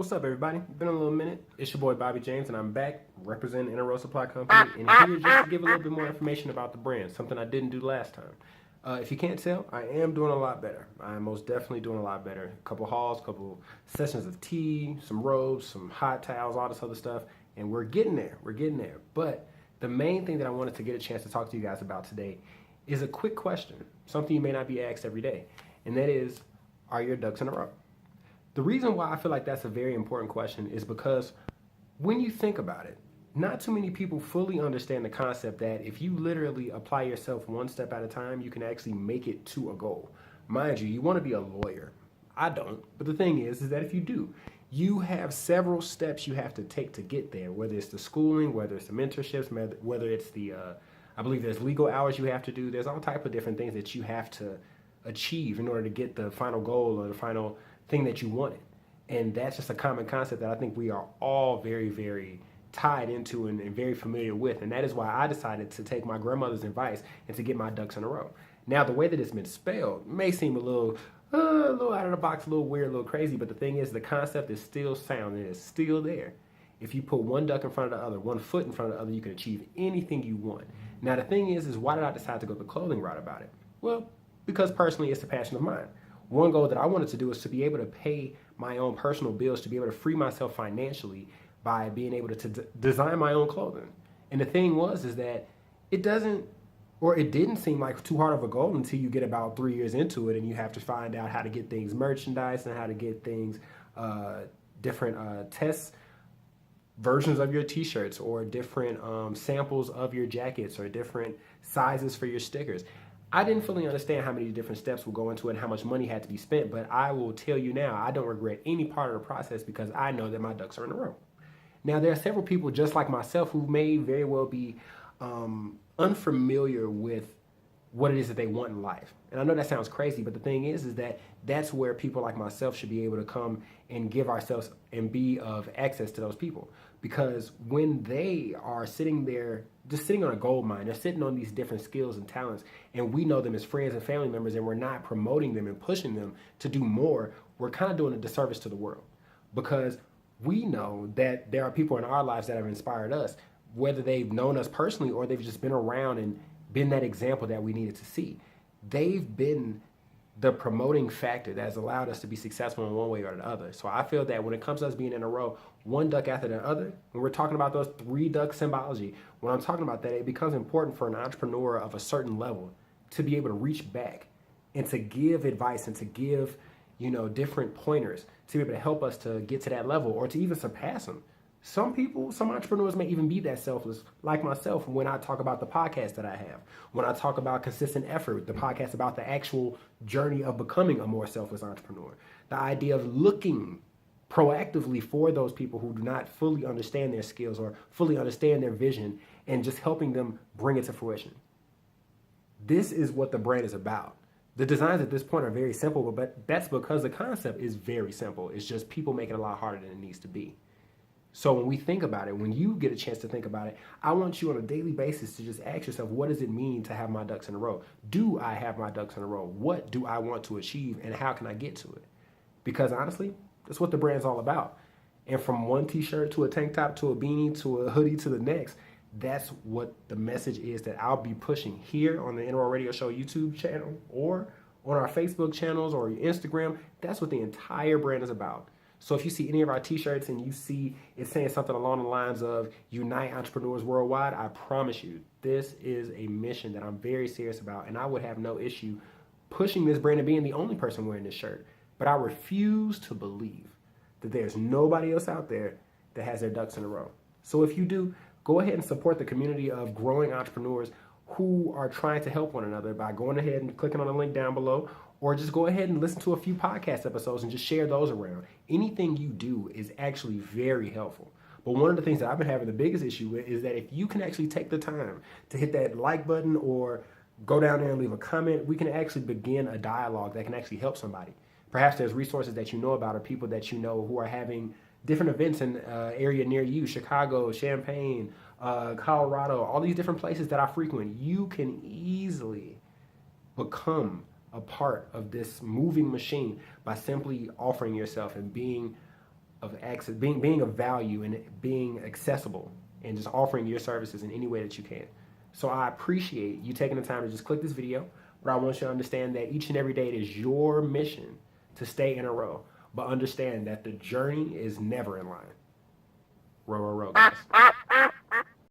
What's up, everybody? Been a little minute. It's your boy Bobby James, and I'm back representing Enaroux Supply Company, and here just to give a little bit more information about the brand, something I didn't do last time. If you can't tell, I am doing a lot better. I am most definitely doing a lot better. A couple hauls, a couple sessions of tea, some robes, some hot towels, all this other stuff, and we're getting there. We're getting there. But the main thing that I wanted to get a chance to talk to you guys about today is a quick question, something you may not be asked every day, and that is, are your ducks in a row? The reason why I feel like that's a very important question is because when you think about it, not too many people fully understand the concept that if you literally apply yourself one step at a time, you can actually make it to a goal. Mind you, you want to be a lawyer. I don't. But the thing is that if you do, you have several steps you have to take to get there, whether it's the schooling, whether it's the mentorships, whether it's the, I believe there's legal hours you have to do. There's all type of different things that you have to achieve in order to get the final goal or the final thing that you wanted. And that's just a common concept that I think we are all very, very tied into and very familiar with. And that is why I decided to take my grandmother's advice and to get my ducks in a row. Now, the way that it's been spelled may seem a little out of the box, a little weird, a little crazy, but the thing is the concept is still sound and it's still there. If you put one duck in front of the other, one foot in front of the other, you can achieve anything you want. Now, the thing is why did I decide to go the clothing route about it? Well, because personally it's a passion of mine. One goal that I wanted to do is to be able to pay my own personal bills, to be able to free myself financially by being able to design my own clothing. And the thing is that it didn't seem like too hard of a goal until you get about 3 years into it and you have to find out how to get things merchandise and how to get things, different test versions of your t-shirts or different samples of your jackets or different sizes for your stickers. I didn't fully understand how many different steps would go into it and how much money had to be spent, but I will tell you now, I don't regret any part of the process because I know that my ducks are in a row. Now, there are several people just like myself who may very well be unfamiliar with what it is that they want in life. And I know that sounds crazy, but the thing is that that's where people like myself should be able to come and give ourselves and be of access to those people. Because when they are sitting there, just sitting on a gold mine, they're sitting on these different skills and talents, and we know them as friends and family members, and we're not promoting them and pushing them to do more, we're kind of doing a disservice to the world. Because we know that there are people in our lives that have inspired us, whether they've known us personally or they've just been around and been that example that we needed to see. They've been the promoting factor that has allowed us to be successful in one way or the other. So I feel that when it comes to us being in a row, one duck after the other, when we're talking about those 3 duck symbology, when I'm talking about that, it becomes important for an entrepreneur of a certain level to be able to reach back and to give advice and to give, different pointers to be able to help us to get to that level or to even surpass them. Some entrepreneurs may even be that selfless, like myself, when I talk about the podcast that I have, when I talk about consistent effort, the podcast about the actual journey of becoming a more selfless entrepreneur, the idea of looking proactively for those people who do not fully understand their skills or fully understand their vision and just helping them bring it to fruition. This is what the brand is about. The designs at this point are very simple, but that's because the concept is very simple. It's just people make it a lot harder than it needs to be. So when we think about it, when you get a chance to think about it, I want you on a daily basis to just ask yourself, what does it mean to have my ducks in a row? Do I have my ducks in a row? What do I want to achieve and how can I get to it? Because honestly, that's what the brand's all about. And from one t-shirt to a tank top to a beanie to a hoodie to the next, that's what the message is that I'll be pushing here on the Enaroux Radio Show YouTube channel or on our Facebook channels or Instagram. That's what the entire brand is about. So if you see any of our t-shirts and you see it saying something along the lines of Unite Entrepreneurs Worldwide, I promise you, this is a mission that I'm very serious about, and I would have no issue pushing this brand and being the only person wearing this shirt. But I refuse to believe that there's nobody else out there that has their ducks in a row. So if you do, go ahead and support the community of growing entrepreneurs who are trying to help one another by going ahead and clicking on the link down below, or just go ahead and listen to a few podcast episodes and just share those around. Anything you do is actually very helpful. But one of the things that I've been having the biggest issue with is that if you can actually take the time to hit that like button or go down there and leave a comment, we can actually begin a dialogue that can actually help somebody. Perhaps there's resources that you know about or people that you know who are having different events in an area near you, Chicago, Champaign, Colorado, all these different places that I frequent. You can easily become a part of this moving machine by simply offering yourself and being access, being of value and being accessible and just offering your services in any way that you can. So I appreciate you taking the time to just click this video, but I want you to understand that each and every day it is your mission to stay in a row, but understand that the journey is never in line. Row, row, row, guys.